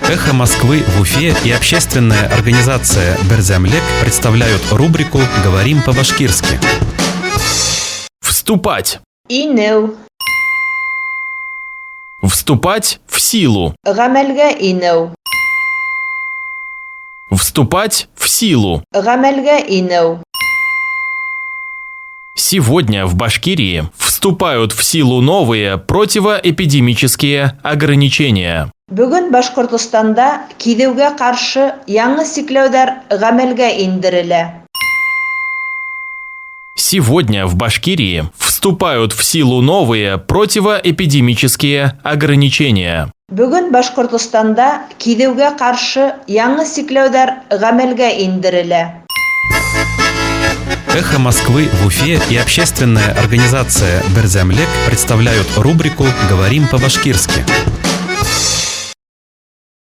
«Эхо Москвы» в Уфе и общественная организация «Берзямлек» представляют рубрику «Говорим по-башкирски». Вступать. Инеу. Вступать в силу. Гамельга инеу. Вступать в силу. Гамельга инеу. Сегодня в Башкирии вступают в силу новые противоэпидемические ограничения. Бүгін Башкортостанда кидеуге каршы яңы сикләүләр гамәлгә индерелә. Сегодня в Башкирии вступают в силу новые противоэпидемические ограничения. Бүгін Башкортостанда кидеуге каршы яңы сикләүләр гамәлгә индерелә. «Эхо Москвы» в Уфе и общественная организация «Берзямлек» представляют рубрику «Говорим по-башкирски».